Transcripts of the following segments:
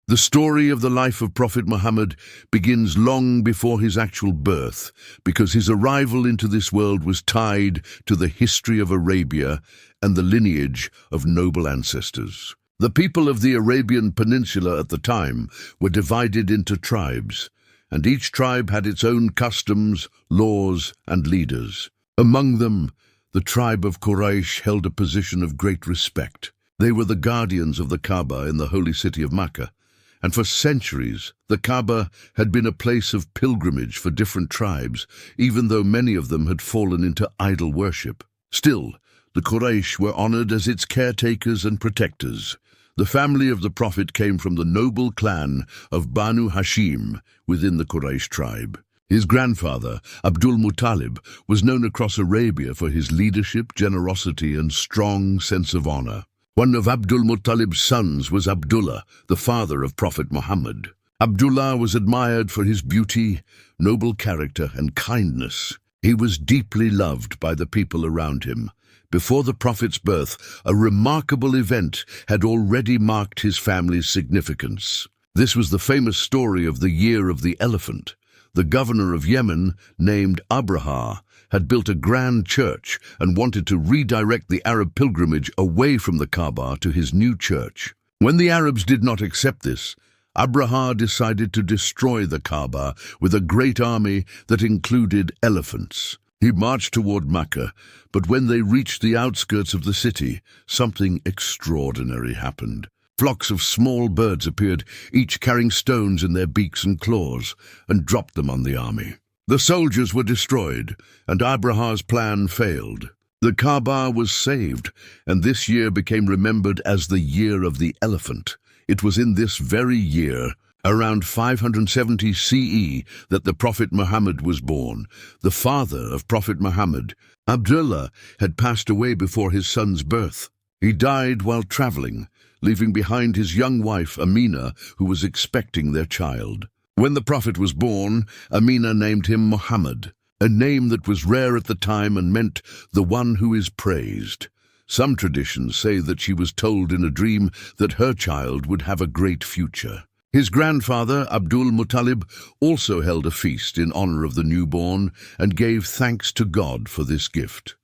The story of the life of Prophet Muhammad begins long before his actual birth, because his arrival into this world was tied to the history of Arabia and the lineage of noble ancestors. The people of the Arabian Peninsula at the time were divided into tribes, and each tribe had its own customs, laws, and leaders. Among them, the tribe of Quraysh held a position of great respect. They were the guardians of the Kaaba in the holy city of Mecca, and for centuries the Kaaba had been a place of pilgrimage for different tribes, even though many of them had fallen into idol worship. Still, the Quraysh were honored as its caretakers and protectors. The family of the Prophet came from the noble clan of Banu Hashim within the Quraysh tribe. His grandfather, Abdul Muttalib, was known across Arabia for his leadership, generosity, and strong sense of honor. One of Abdul Muttalib's sons was Abdullah, the father of Prophet Muhammad. Abdullah was admired for his beauty, noble character, and kindness. He was deeply loved by the people around him. Before the Prophet's birth, a remarkable event had already marked his family's significance. This was the famous story of the Year of the Elephant. The governor of Yemen, named Abraha, had built a grand church and wanted to redirect the Arab pilgrimage away from the Kaaba to his new church. When the Arabs did not accept this, Abraha decided to destroy the Kaaba with a great army that included elephants. He marched toward Mecca, but when they reached the outskirts of the city, something extraordinary happened. Flocks of small birds appeared, each carrying stones in their beaks and claws, and dropped them on the army. The soldiers were destroyed, and Abraha's plan failed. The Kaaba was saved, and this year became remembered as the Year of the Elephant. It was in this very year, around 570 CE, that the Prophet Muhammad was born. The father of Prophet Muhammad, Abdullah, had passed away before his son's birth. He died while traveling, leaving behind his young wife Amina, who was expecting their child. When the Prophet was born, Amina named him Muhammad, a name that was rare at the time and meant the one who is praised. Some traditions say that she was told in a dream that her child would have a great future. His grandfather, Abdul Muttalib, also held a feast in honor of the newborn and gave thanks to God for this gift.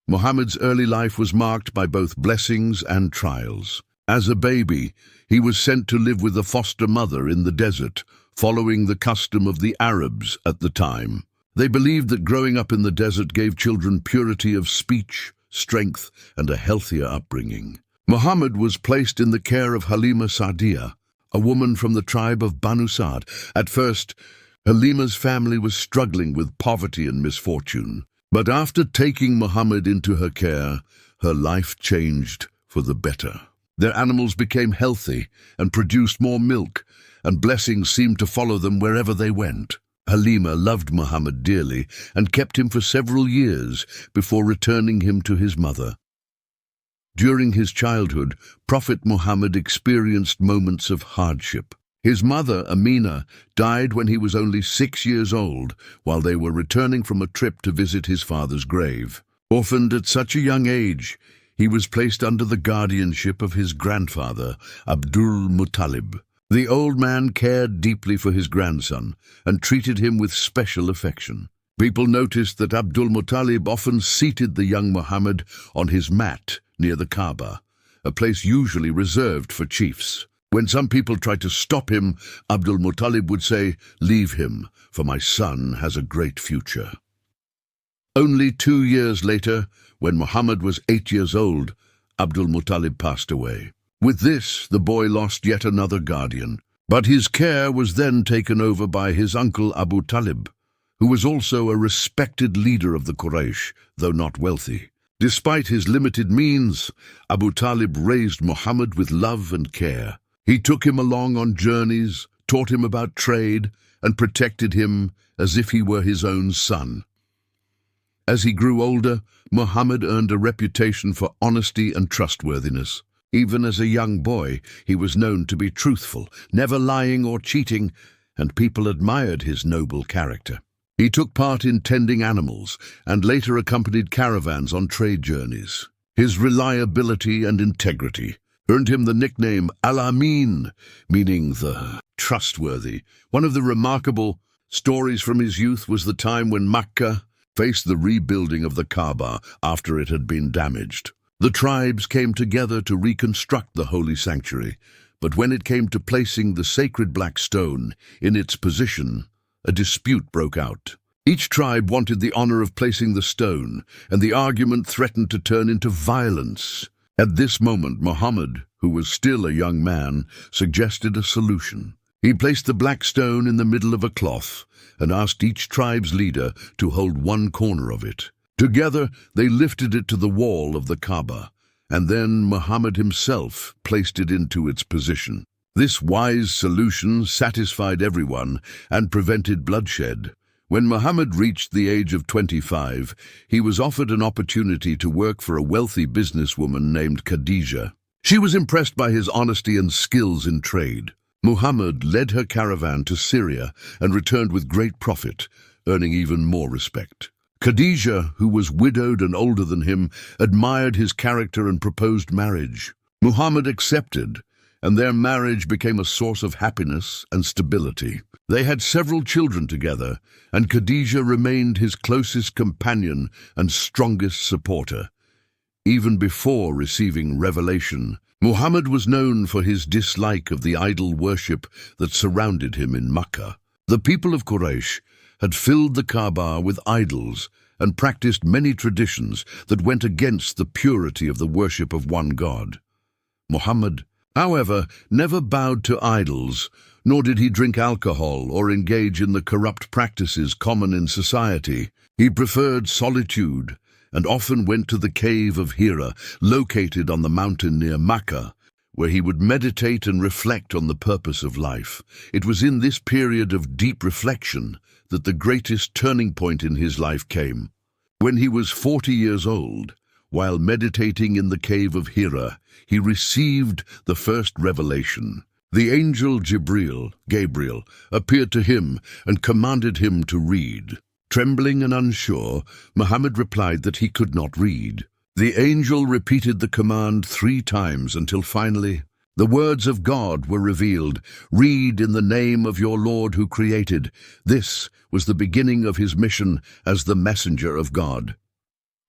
Muhammad's early life was marked by both blessings and trials. As a baby, he was sent to live with a foster mother in the desert, following the custom of the Arabs at the time. They believed that growing up in the desert gave children purity of speech, strength, and a healthier upbringing. Muhammad was placed in the care of Halima Sa'diyah, a woman from the tribe of Banu Sa'd. At first, Halima's family was struggling with poverty and misfortune. But after taking Muhammad into her care, her life changed for the better. Their animals became healthy and produced more milk, and blessings seemed to follow them wherever they went. Halima loved Muhammad dearly and kept him for several years before returning him to his mother. During his childhood, Prophet Muhammad experienced moments of hardship. His mother, Amina, died when he was only 6 years old, while they were returning from a trip to visit his father's grave. Orphaned at such a young age, he was placed under the guardianship of his grandfather, Abdul Muttalib. The old man cared deeply for his grandson and treated him with special affection. People noticed that Abdul Muttalib often seated the young Muhammad on his mat near the Kaaba, a place usually reserved for chiefs. When some people tried to stop him, Abdul Muttalib would say, "Leave him, for my son has a great future." Only 2 years later, when Muhammad was 8 years old, Abdul Muttalib passed away. With this, the boy lost yet another guardian. But his care was then taken over by his uncle Abu Talib, who was also a respected leader of the Quraysh, though not wealthy. Despite his limited means, Abu Talib raised Muhammad with love and care. He took him along on journeys, taught him about trade, and protected him as if he were his own son. As he grew older, Muhammad earned a reputation for honesty and trustworthiness. Even as a young boy, he was known to be truthful, never lying or cheating, and people admired his noble character. He took part in tending animals and later accompanied caravans on trade journeys. His reliability and integrity earned him the nickname Al-Amin, meaning the trustworthy. One of the remarkable stories from his youth was the time when Mecca faced the rebuilding of the Kaaba after it had been damaged. The tribes came together to reconstruct the holy sanctuary, but when it came to placing the sacred black stone in its position, a dispute broke out. Each tribe wanted the honor of placing the stone, and the argument threatened to turn into violence. At this moment, Muhammad, who was still a young man, suggested a solution. He placed the black stone in the middle of a cloth and asked each tribe's leader to hold one corner of it. Together, they lifted it to the wall of the Kaaba, and then Muhammad himself placed it into its position. This wise solution satisfied everyone and prevented bloodshed. When Muhammad reached the age of 25, he was offered an opportunity to work for a wealthy businesswoman named Khadija. She was impressed by his honesty and skills in trade. Muhammad led her caravan to Syria and returned with great profit, earning even more respect. Khadija, who was widowed and older than him, admired his character and proposed marriage. Muhammad accepted, and their marriage became a source of happiness and stability. They had several children together, and Khadija remained his closest companion and strongest supporter. Even before receiving revelation, Muhammad was known for his dislike of the idol worship that surrounded him in Mecca. The people of Quraysh had filled the Kaaba with idols and practiced many traditions that went against the purity of the worship of one God. Muhammad, however, never bowed to idols, nor did he drink alcohol or engage in the corrupt practices common in society. He preferred solitude and often went to the cave of Hira, located on the mountain near Mecca, where he would meditate and reflect on the purpose of life. It was in this period of deep reflection that the greatest turning point in his life came. When he was 40 years old, while meditating in the cave of Hira, he received the first revelation. The angel Gabriel, appeared to him and commanded him to read. Trembling and unsure, Muhammad replied that he could not read. The angel repeated the command 3 times until finally the words of God were revealed. Read in the name of your Lord who created. This was the beginning of his mission as the messenger of God.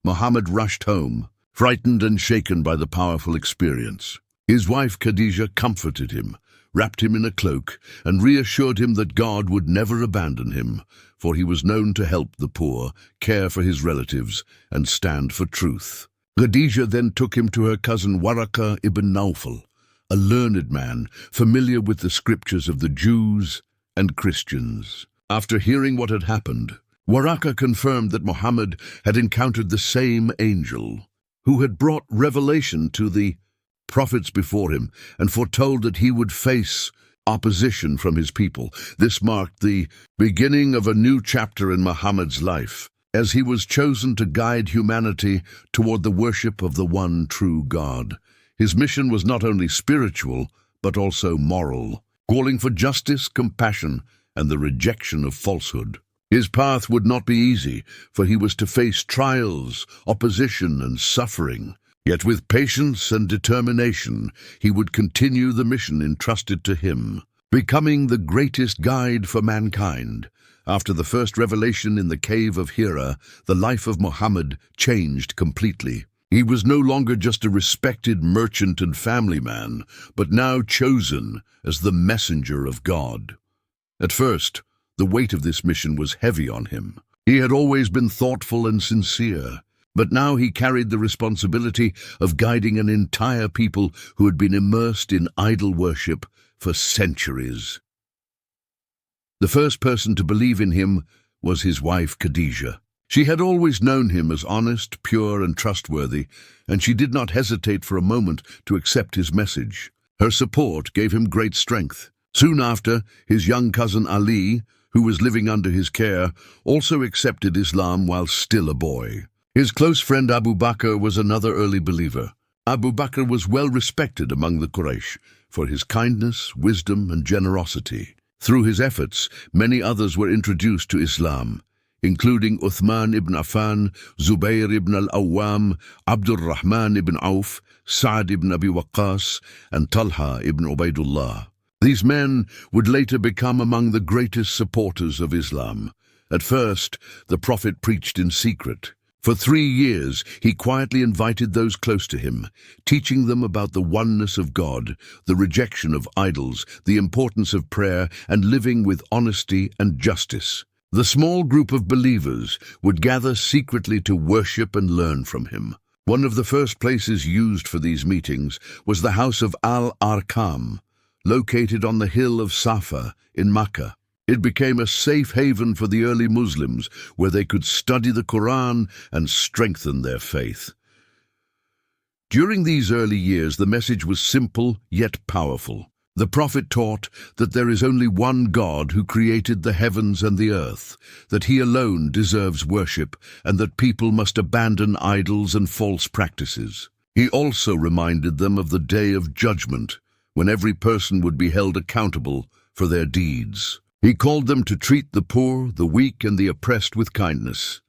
Muhammad rushed home, frightened and shaken by the powerful experience. His wife Khadija comforted him, wrapped him in a cloak, and reassured him that God would never abandon him, for he was known to help the poor, care for his relatives, and stand for truth. Khadija then took him to her cousin Waraqah ibn Nawfal, a learned man familiar with the scriptures of the Jews and Christians. After hearing what had happened, Waraqah confirmed that Muhammad had encountered the same angel, who had brought revelation to the prophets before him and foretold that he would face opposition from his people. This marked the beginning of a new chapter in Muhammad's life, as he was chosen to guide humanity toward the worship of the one true God. His mission was not only spiritual, but also moral, calling for justice, compassion, and the rejection of falsehood. His path would not be easy, for he was to face trials, opposition, and suffering. Yet with patience and determination, he would continue the mission entrusted to him, becoming the greatest guide for mankind. After the first revelation in the cave of Hira, the life of Muhammad changed completely. He was no longer just a respected merchant and family man, but now chosen as the messenger of God. At first, the weight of this mission was heavy on him. He had always been thoughtful and sincere, but now he carried the responsibility of guiding an entire people who had been immersed in idol worship for centuries. The first person to believe in him was his wife Khadija. She had always known him as honest, pure, and trustworthy, and she did not hesitate for a moment to accept his message. Her support gave him great strength. Soon after, his young cousin Ali, who was living under his care, also accepted Islam while still a boy. His close friend Abu Bakr was another early believer. Abu Bakr was well respected among the Quraysh for his kindness, wisdom, and generosity. Through his efforts, many others were introduced to Islam, including Uthman ibn Affan, Zubayr ibn al-Awwam, Abdul Rahman ibn Auf, Sa'd ibn Abi Waqqas, and Talha ibn Ubaidullah. These men would later become among the greatest supporters of Islam. At first, the Prophet preached in secret. For 3 years, he quietly invited those close to him, teaching them about the oneness of God, the rejection of idols, the importance of prayer, and living with honesty and justice. The small group of believers would gather secretly to worship and learn from him. One of the first places used for these meetings was the house of Al-Arqam, located on the hill of Safa in Mecca. It became a safe haven for the early Muslims, where they could study the Quran and strengthen their faith. During these early years, the message was simple yet powerful. The Prophet taught that there is only one God who created the heavens and the earth, that he alone deserves worship, and that people must abandon idols and false practices. He also reminded them of the day of judgment, when every person would be held accountable for their deeds. He called them to treat the poor, the weak, and the oppressed with kindness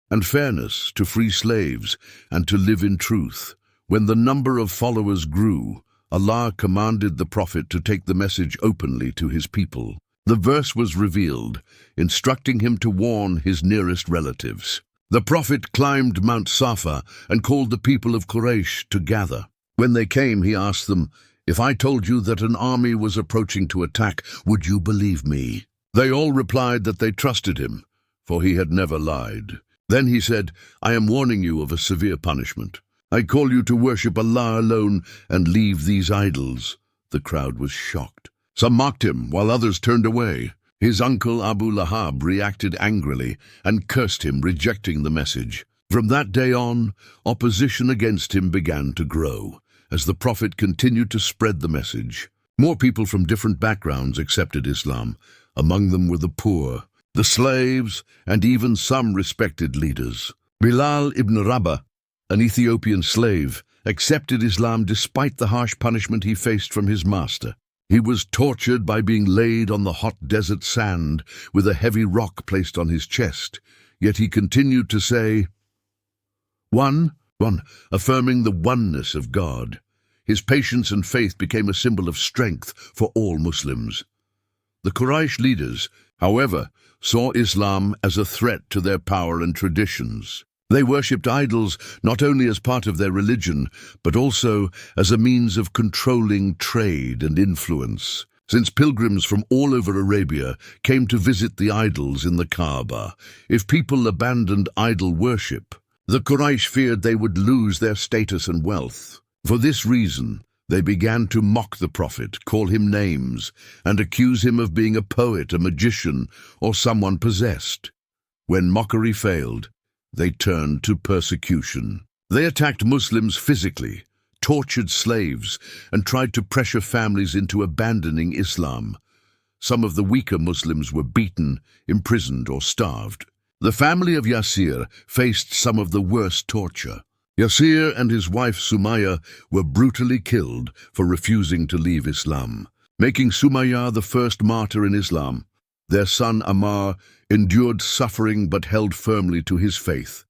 and fairness, to free slaves, and to live in truth. When the number of followers grew, Allah commanded the Prophet to take the message openly to his people. The verse was revealed, instructing him to warn his nearest relatives. The Prophet climbed Mount Safa and called the people of Quraysh to gather. When they came, he asked them, "If I told you that an army was approaching to attack, would you believe me?" They all replied that they trusted him, for he had never lied. Then he said, "I am warning you of a severe punishment. I call you to worship Allah alone and leave these idols." The crowd was shocked. Some mocked him, while others turned away. His uncle Abu Lahab reacted angrily and cursed him, rejecting the message. From that day on, opposition against him began to grow, as the Prophet continued to spread the message. More people from different backgrounds accepted Islam. Among them were the poor, the slaves, and even some respected leaders. Bilal ibn Rabah, an Ethiopian slave, accepted Islam despite the harsh punishment he faced from his master. He was tortured by being laid on the hot desert sand with a heavy rock placed on his chest, yet he continued to say, One, affirming the oneness of God. His patience and faith became a symbol of strength for all Muslims. The Quraysh leaders, however, saw Islam as a threat to their power and traditions. They worshipped idols not only as part of their religion, but also as a means of controlling trade and influence. Since pilgrims from all over Arabia came to visit the idols in the Kaaba, if people abandoned idol worship, the Quraysh feared they would lose their status and wealth. For this reason, they began to mock the Prophet, call him names, and accuse him of being a poet, a magician, or someone possessed. When mockery failed, they turned to persecution. They attacked Muslims physically, tortured slaves, and tried to pressure families into abandoning Islam. Some of the weaker Muslims were beaten, imprisoned, or starved. The family of Yasir faced some of the worst torture. Yasir and his wife Sumayya were brutally killed for refusing to leave Islam, making Sumayya the first martyr in Islam. Their son Ammar endured suffering but held firmly to his faith.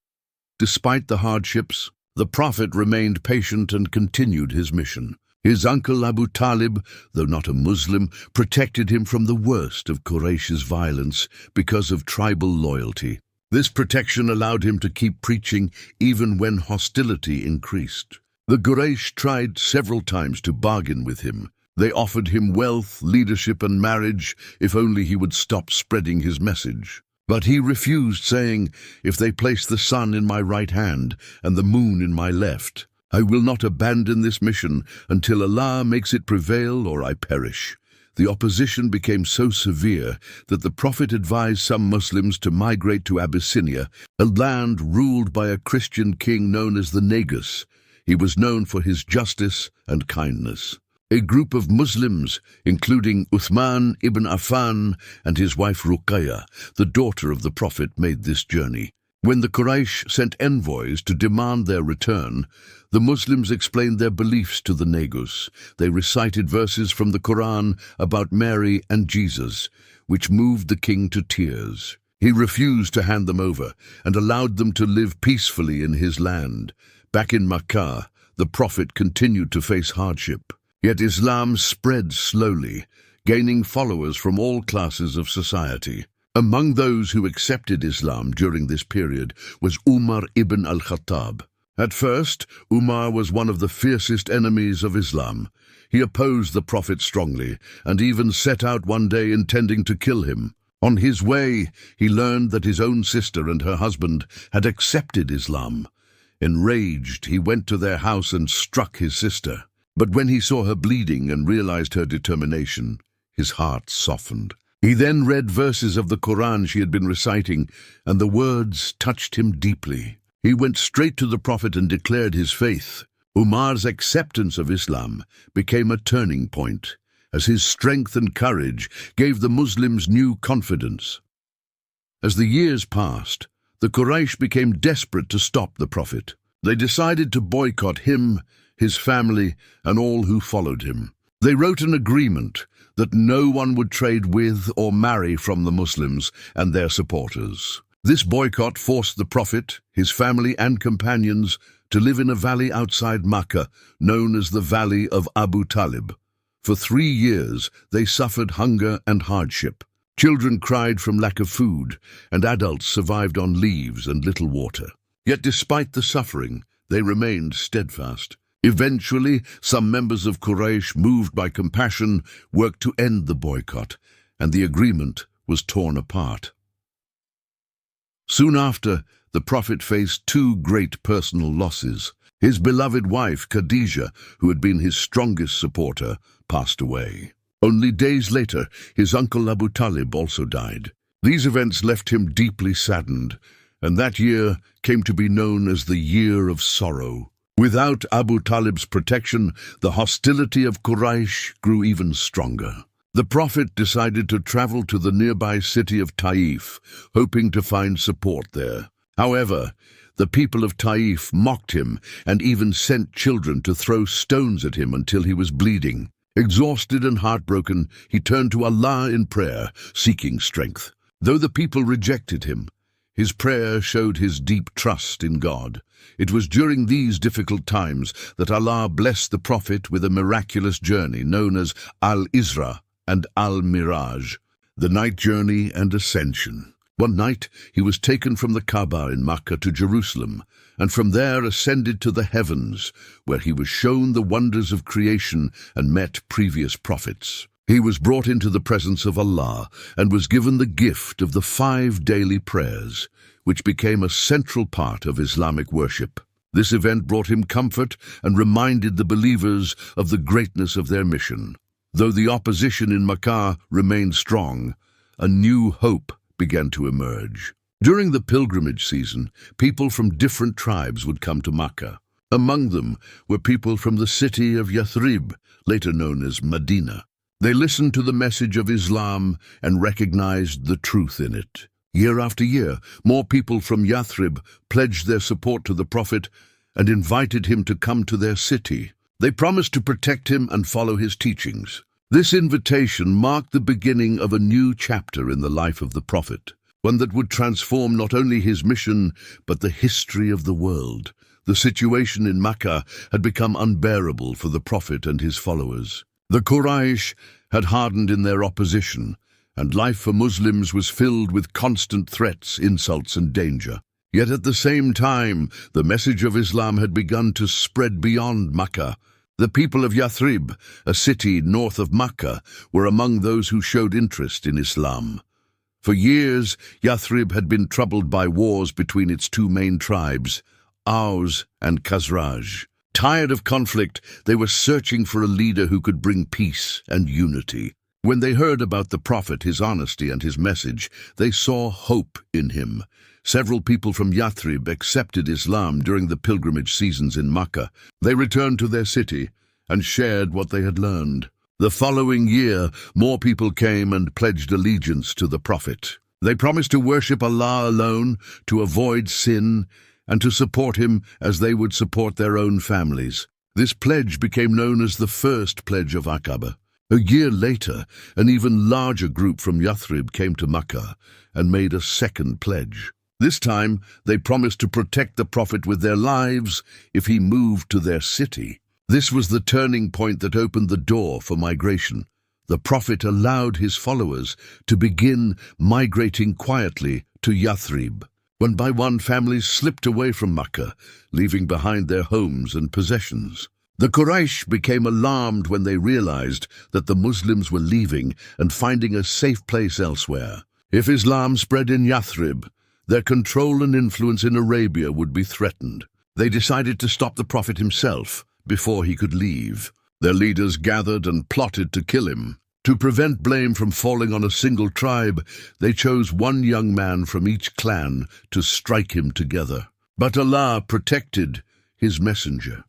Despite the hardships, the Prophet remained patient and continued his mission. His uncle Abu Talib, though not a Muslim, protected him from the worst of Quraysh's violence because of tribal loyalty. This protection allowed him to keep preaching even when hostility increased. The Quraysh tried several times to bargain with him. They offered him wealth, leadership, and marriage if only he would stop spreading his message. But he refused, saying, "If they place the sun in my right hand and the moon in my left, I will not abandon this mission until Allah makes it prevail or I perish." The opposition became so severe that the Prophet advised some Muslims to migrate to Abyssinia, a land ruled by a Christian king known as the Negus. He was known for his justice and kindness. A group of Muslims, including Uthman ibn Affan and his wife Ruqayya, the daughter of the Prophet, made this journey. When the Quraysh sent envoys to demand their return, the Muslims explained their beliefs to the Negus. They recited verses from the Quran about Mary and Jesus, which moved the king to tears. He refused to hand them over and allowed them to live peacefully in his land. Back in Mecca, the Prophet continued to face hardship. Yet Islam spread slowly, gaining followers from all classes of society. Among those who accepted Islam during this period was Umar ibn al-Khattab. At first, Umar was one of the fiercest enemies of Islam. He opposed the Prophet strongly, and even set out one day intending to kill him. On his way, he learned that his own sister and her husband had accepted Islam. Enraged, he went to their house and struck his sister. But when he saw her bleeding and realized her determination, his heart softened. He then read verses of the Quran she had been reciting, and the words touched him deeply. He went straight to the Prophet and declared his faith. Umar's acceptance of Islam became a turning point, as his strength and courage gave the Muslims new confidence. As the years passed, the Quraysh became desperate to stop the Prophet. They decided to boycott him, his family, and all who followed him. They wrote an agreement that no one would trade with or marry from the Muslims and their supporters. This boycott forced the Prophet, his family and companions to live in a valley outside Mecca, known as the Valley of Abu Talib. For 3 years, they suffered hunger and hardship. Children cried from lack of food, and adults survived on leaves and little water. Yet despite the suffering, they remained steadfast. Eventually, some members of Quraysh, moved by compassion, worked to end the boycott, and the agreement was torn apart. Soon after, the Prophet faced 2 great personal losses. His beloved wife, Khadijah, who had been his strongest supporter, passed away. Only days later, his uncle Abu Talib also died. These events left him deeply saddened, and that year came to be known as the Year of Sorrow. Without Abu Talib's protection, the hostility of Quraysh grew even stronger. The Prophet decided to travel to the nearby city of Taif, hoping to find support there. However, the people of Taif mocked him and even sent children to throw stones at him until he was bleeding. Exhausted and heartbroken, he turned to Allah in prayer, seeking strength. Though the people rejected him, his prayer showed his deep trust in God. It was during these difficult times that Allah blessed the Prophet with a miraculous journey known as Al-Isra and Al-Miraj, the night journey and ascension. One night, he was taken from the Kaaba in Mecca to Jerusalem, and from there ascended to the heavens, where he was shown the wonders of creation and met previous prophets. He was brought into the presence of Allah and was given the gift of the 5 daily prayers, which became a central part of Islamic worship. This event brought him comfort and reminded the believers of the greatness of their mission. Though the opposition in Mecca remained strong, a new hope began to emerge. During the pilgrimage season, people from different tribes would come to Mecca. Among them were people from the city of Yathrib, later known as Medina. They listened to the message of Islam and recognized the truth in it. Year after year, more people from Yathrib pledged their support to the Prophet and invited him to come to their city. They promised to protect him and follow his teachings. This invitation marked the beginning of a new chapter in the life of the Prophet, one that would transform not only his mission, but the history of the world. The situation in Mecca had become unbearable for the Prophet and his followers. The Quraysh had hardened in their opposition, and life for Muslims was filled with constant threats, insults, and danger. Yet at the same time, the message of Islam had begun to spread beyond Mecca. The people of Yathrib, a city north of Mecca, were among those who showed interest in Islam. For years, Yathrib had been troubled by wars between its 2 main tribes, Aus and Khazraj. Tired of conflict, they were searching for a leader who could bring peace and unity. When they heard about the Prophet, his honesty, and his message, they saw hope in him. Several people from Yathrib accepted Islam during the pilgrimage seasons in Mecca. They returned to their city and shared what they had learned. The following year, more people came and pledged allegiance to the Prophet. They promised to worship Allah alone, to avoid sin, and to support him as they would support their own families. This pledge became known as the First Pledge of Aqaba. A year later, an even larger group from Yathrib came to Mecca and made a second pledge. This time, they promised to protect the Prophet with their lives if he moved to their city. This was the turning point that opened the door for migration. The Prophet allowed his followers to begin migrating quietly to Yathrib. One by one, families slipped away from Mecca, leaving behind their homes and possessions. The Quraysh became alarmed when they realized that the Muslims were leaving and finding a safe place elsewhere. If Islam spread in Yathrib, their control and influence in Arabia would be threatened. They decided to stop the Prophet himself before he could leave. Their leaders gathered and plotted to kill him. To prevent blame from falling on a single tribe, they chose one young man from each clan to strike him together. But Allah protected his messenger.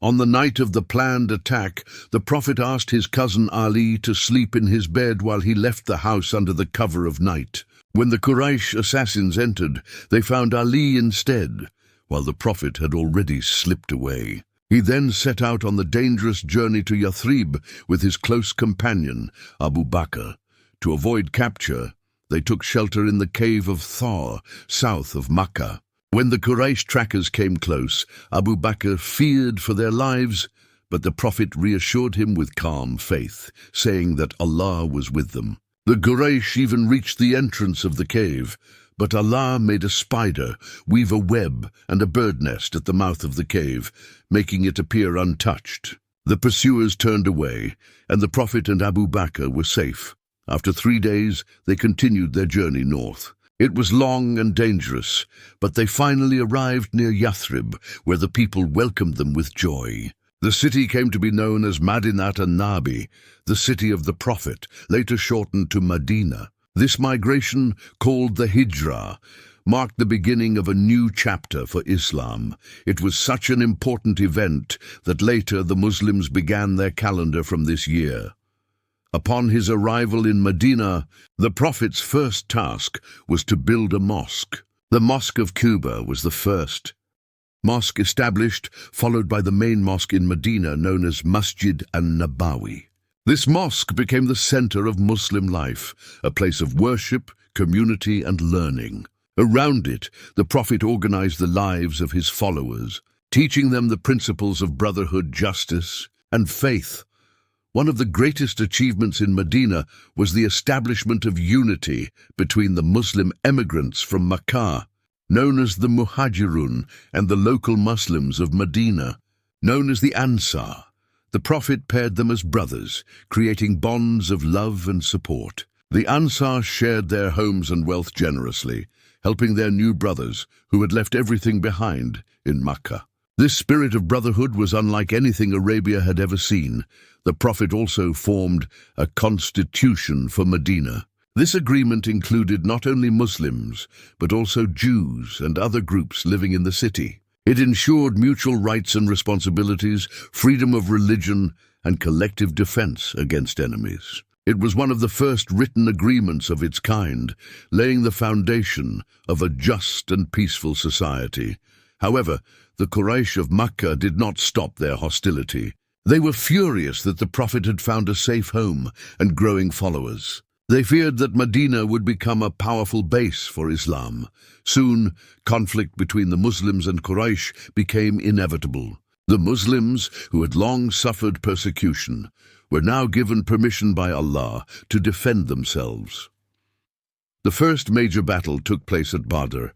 On the night of the planned attack, the Prophet asked his cousin Ali to sleep in his bed while he left the house under the cover of night. When the Quraysh assassins entered, they found Ali instead, while the Prophet had already slipped away. He then set out on the dangerous journey to Yathrib with his close companion, Abu Bakr. To avoid capture, they took shelter in the cave of Thar, south of Mecca. When the Quraysh trackers came close, Abu Bakr feared for their lives, but the Prophet reassured him with calm faith, saying that Allah was with them. The Quraysh even reached the entrance of the cave, but Allah made a spider weave a web and a bird nest at the mouth of the cave, making it appear untouched. The pursuers turned away, and the Prophet and Abu Bakr were safe. After 3 days, they continued their journey north. It was long and dangerous, but they finally arrived near Yathrib, where the people welcomed them with joy. The city came to be known as Madinat an-Nabi, the city of the Prophet, later shortened to Medina. This migration, called the Hijrah, marked the beginning of a new chapter for Islam. It was such an important event that later the Muslims began their calendar from this year. Upon his arrival in Medina, the Prophet's first task was to build a mosque. The Mosque of Quba was the first mosque established, followed by the main mosque in Medina known as Masjid an-Nabawi. This mosque became the center of Muslim life, a place of worship, community, and learning. Around it, the Prophet organized the lives of his followers, teaching them the principles of brotherhood, justice, and faith. One of the greatest achievements in Medina was the establishment of unity between the Muslim emigrants from Mecca, known as the Muhajirun, and the local Muslims of Medina, known as the Ansar. The Prophet paired them as brothers, creating bonds of love and support. The Ansar shared their homes and wealth generously, helping their new brothers, who had left everything behind, in Mecca. This spirit of brotherhood was unlike anything Arabia had ever seen. The Prophet also formed a constitution for Medina. This agreement included not only Muslims, but also Jews and other groups living in the city. It ensured mutual rights and responsibilities, freedom of religion, and collective defense against enemies. It was one of the first written agreements of its kind, laying the foundation of a just and peaceful society. However, the Quraysh of Mecca did not stop their hostility. They were furious that the Prophet had found a safe home and growing followers. They feared that Medina would become a powerful base for Islam. Soon, conflict between the Muslims and Quraysh became inevitable. The Muslims, who had long suffered persecution, were now given permission by Allah to defend themselves. The first major battle took place at Badr,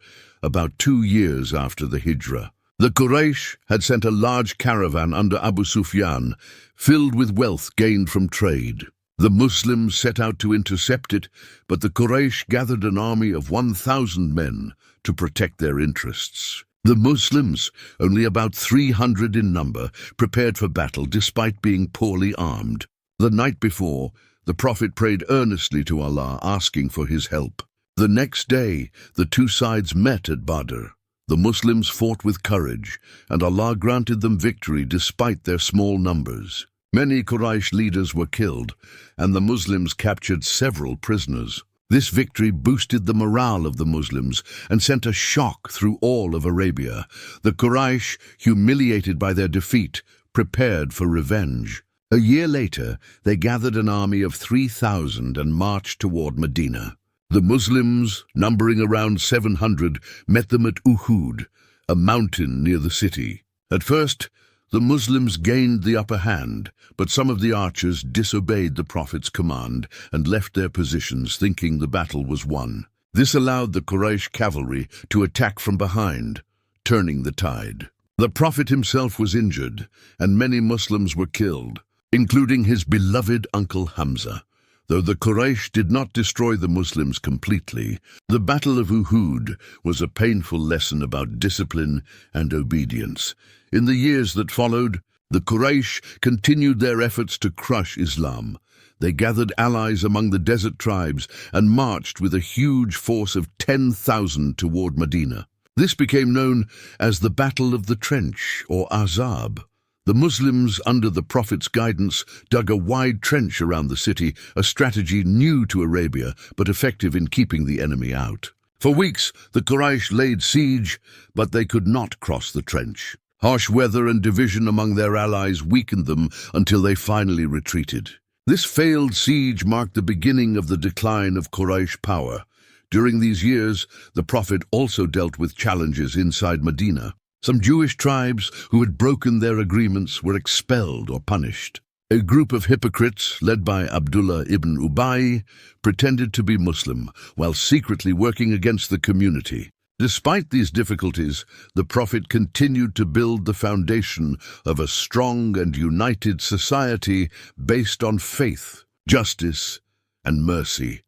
about 2 years after the Hijrah. The Quraysh had sent a large caravan under Abu Sufyan, filled with wealth gained from trade. The Muslims set out to intercept it, but the Quraysh gathered an army of 1,000 men to protect their interests. The Muslims, only about 300 in number, prepared for battle despite being poorly armed. The night before, the Prophet prayed earnestly to Allah, asking for his help. The next day, the two sides met at Badr. The Muslims fought with courage, and Allah granted them victory despite their small numbers. Many Quraysh leaders were killed, and the Muslims captured several prisoners. This victory boosted the morale of the Muslims and sent a shock through all of Arabia. The Quraysh, humiliated by their defeat, prepared for revenge. A year later, they gathered an army of 3,000 and marched toward Medina. The Muslims, numbering around 700, met them at Uhud, a mountain near the city. At first, the Muslims gained the upper hand, but some of the archers disobeyed the Prophet's command and left their positions thinking the battle was won. This allowed the Quraysh cavalry to attack from behind, turning the tide. The Prophet himself was injured, and many Muslims were killed, including his beloved uncle Hamza. Though the Quraysh did not destroy the Muslims completely, the Battle of Uhud was a painful lesson about discipline and obedience. In the years that followed, the Quraysh continued their efforts to crush Islam. They gathered allies among the desert tribes and marched with a huge force of 10,000 toward Medina. This became known as the Battle of the Trench, or Ahzab. The Muslims, under the Prophet's guidance, dug a wide trench around the city, a strategy new to Arabia, but effective in keeping the enemy out. For weeks, the Quraysh laid siege, but they could not cross the trench. Harsh weather and division among their allies weakened them until they finally retreated. This failed siege marked the beginning of the decline of Quraysh power. During these years, the Prophet also dealt with challenges inside Medina. Some Jewish tribes who had broken their agreements were expelled or punished. A group of hypocrites, led by Abdullah ibn Ubay, pretended to be Muslim, while secretly working against the community. Despite these difficulties, the Prophet continued to build the foundation of a strong and united society based on faith, justice, and mercy.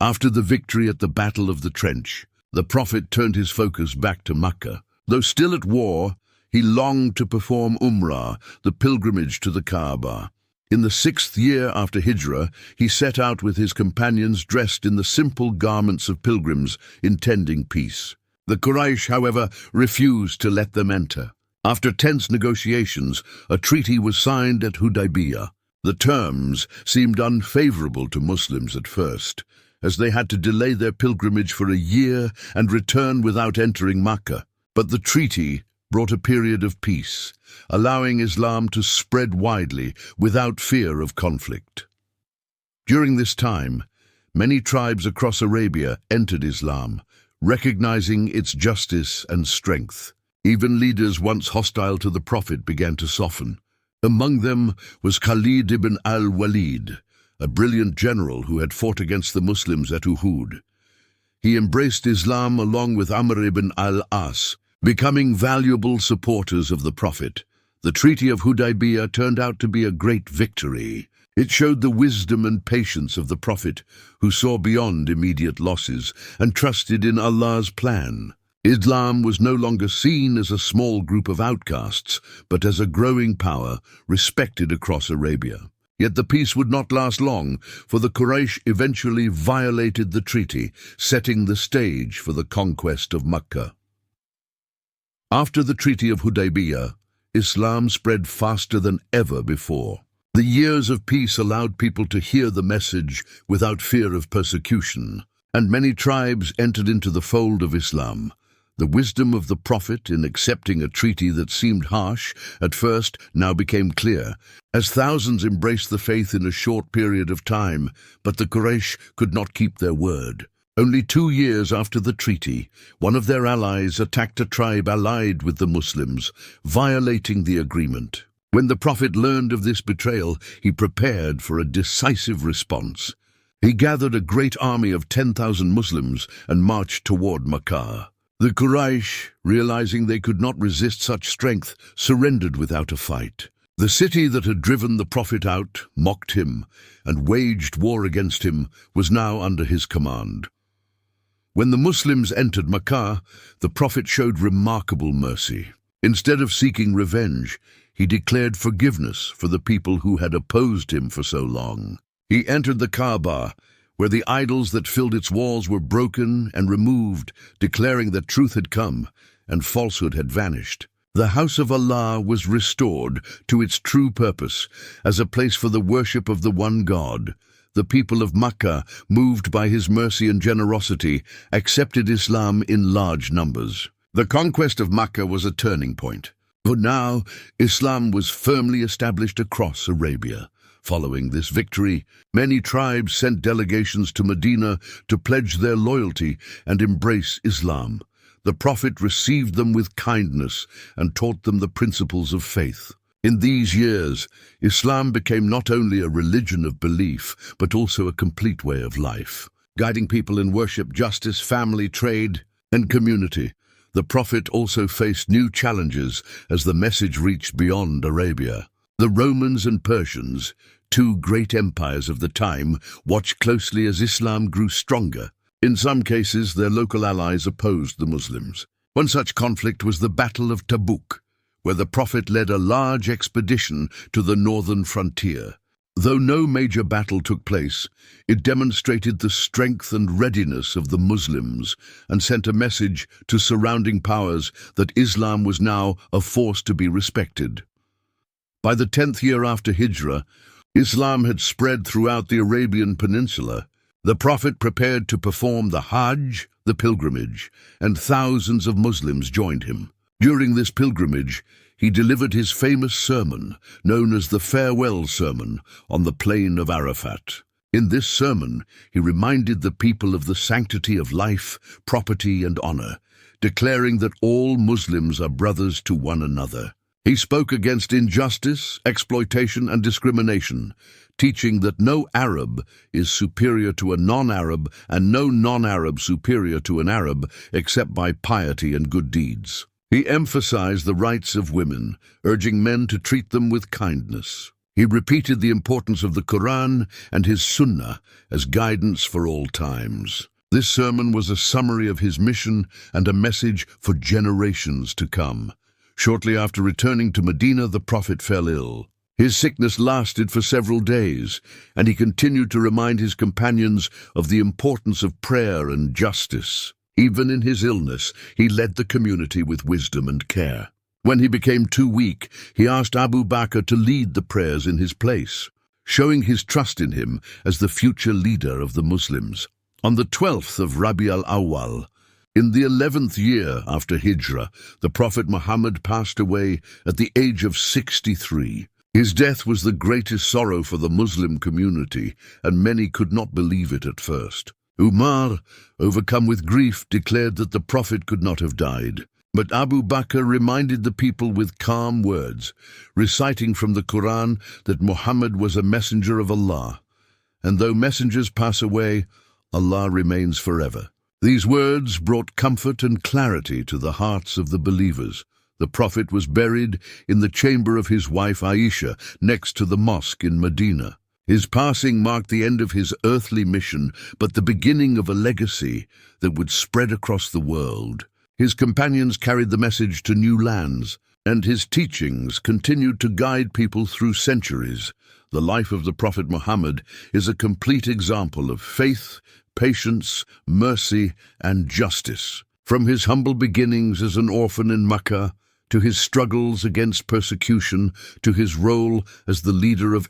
After the victory at the Battle of the Trench, the Prophet turned his focus back to Mecca. Though still at war, he longed to perform Umrah, the pilgrimage to the Kaaba. In the 6th year after Hijrah, he set out with his companions dressed in the simple garments of pilgrims, intending peace. The Quraysh, however, refused to let them enter. After tense negotiations, a treaty was signed at Hudaybiyah. The terms seemed unfavorable to Muslims at first, as they had to delay their pilgrimage for a year and return without entering Mecca. But the treaty brought a period of peace, allowing Islam to spread widely without fear of conflict. During this time, many tribes across Arabia entered Islam, recognizing its justice and strength. Even leaders once hostile to the Prophet began to soften. Among them was Khalid ibn al-Walid, a brilliant general who had fought against the Muslims at Uhud. He embraced Islam along with Amr ibn al-As, becoming valuable supporters of the Prophet. The Treaty of Hudaybiyah turned out to be a great victory. It showed the wisdom and patience of the Prophet, who saw beyond immediate losses and trusted in Allah's plan. Islam was no longer seen as a small group of outcasts, but as a growing power, respected across Arabia. Yet the peace would not last long, for the Quraysh eventually violated the treaty, setting the stage for the conquest of Mecca. After the Treaty of Hudaybiyah, Islam spread faster than ever before. The years of peace allowed people to hear the message without fear of persecution, and many tribes entered into the fold of Islam. The wisdom of the Prophet in accepting a treaty that seemed harsh at first now became clear, as thousands embraced the faith in a short period of time, but the Quraysh could not keep their word. Only 2 years after the treaty, one of their allies attacked a tribe allied with the Muslims, violating the agreement. When the Prophet learned of this betrayal, he prepared for a decisive response. He gathered a great army of 10,000 Muslims and marched toward Mecca. The Quraysh, realizing they could not resist such strength, surrendered without a fight. The city that had driven the Prophet out, mocked him, and waged war against him, was now under his command. When the Muslims entered Mecca, the Prophet showed remarkable mercy. Instead of seeking revenge, he declared forgiveness for the people who had opposed him for so long. He entered the Kaaba, where the idols that filled its walls were broken and removed, declaring that truth had come and falsehood had vanished. The house of Allah was restored to its true purpose as a place for the worship of the one God. The people of Mecca, moved by his mercy and generosity, accepted Islam in large numbers. The conquest of Mecca was a turning point, for now Islam was firmly established across Arabia. Following this victory, many tribes sent delegations to Medina to pledge their loyalty and embrace Islam. The Prophet received them with kindness and taught them the principles of faith. In these years, Islam became not only a religion of belief, but also a complete way of life, guiding people in worship, justice, family, trade, and community. The Prophet also faced new challenges as the message reached beyond Arabia. The Romans and Persians, two great empires of the time, watched closely as Islam grew stronger. In some cases, their local allies opposed the Muslims. One such conflict was the Battle of Tabuk, where the Prophet led a large expedition to the northern frontier. Though no major battle took place, it demonstrated the strength and readiness of the Muslims and sent a message to surrounding powers that Islam was now a force to be respected. By the 10th year after Hijrah, Islam had spread throughout the Arabian Peninsula. The Prophet prepared to perform the Hajj, the pilgrimage, and thousands of Muslims joined him. During this pilgrimage, he delivered his famous sermon, known as the Farewell Sermon, on the plain of Arafat. In this sermon, he reminded the people of the sanctity of life, property, and honor, declaring that all Muslims are brothers to one another. He spoke against injustice, exploitation, and discrimination, teaching that no Arab is superior to a non-Arab and no non-Arab superior to an Arab except by piety and good deeds. He emphasized the rights of women, urging men to treat them with kindness. He repeated the importance of the Quran and his Sunnah as guidance for all times. This sermon was a summary of his mission and a message for generations to come. Shortly after returning to Medina, the Prophet fell ill. His sickness lasted for several days, and he continued to remind his companions of the importance of prayer and justice. Even in his illness, he led the community with wisdom and care. When he became too weak, he asked Abu Bakr to lead the prayers in his place, showing his trust in him as the future leader of the Muslims. On the 12th of Rabi al-Awwal, in the 11th year after Hijrah, the Prophet Muhammad passed away at the age of 63. His death was the greatest sorrow for the Muslim community, and many could not believe it at first. Umar, overcome with grief, declared that the Prophet could not have died. But Abu Bakr reminded the people with calm words, reciting from the Quran that Muhammad was a messenger of Allah. And though messengers pass away, Allah remains forever. These words brought comfort and clarity to the hearts of the believers. The Prophet was buried in the chamber of his wife Aisha, next to the mosque in Medina. His passing marked the end of his earthly mission, but the beginning of a legacy that would spread across the world. His companions carried the message to new lands, and his teachings continued to guide people through centuries. The life of the Prophet Muhammad is a complete example of faith, patience, mercy, and justice. From his humble beginnings as an orphan in Mecca, to his struggles against persecution, to his role as the leader of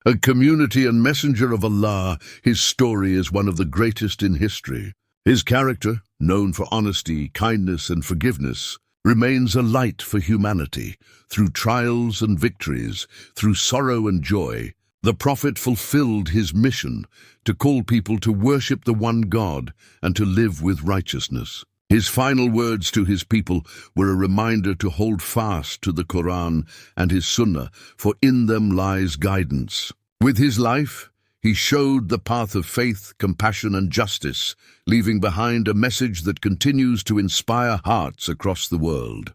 a community and messenger of Allah, his story is one of the greatest in history. His character, known for honesty, kindness, and forgiveness, remains a light for humanity. Through trials and victories, through sorrow and joy, the Prophet fulfilled his mission to call people to worship the one God and to live with righteousness. His final words to his people were a reminder to hold fast to the Quran and his Sunnah, for in them lies guidance. With his life, he showed the path of faith, compassion, and justice, leaving behind a message that continues to inspire hearts across the world.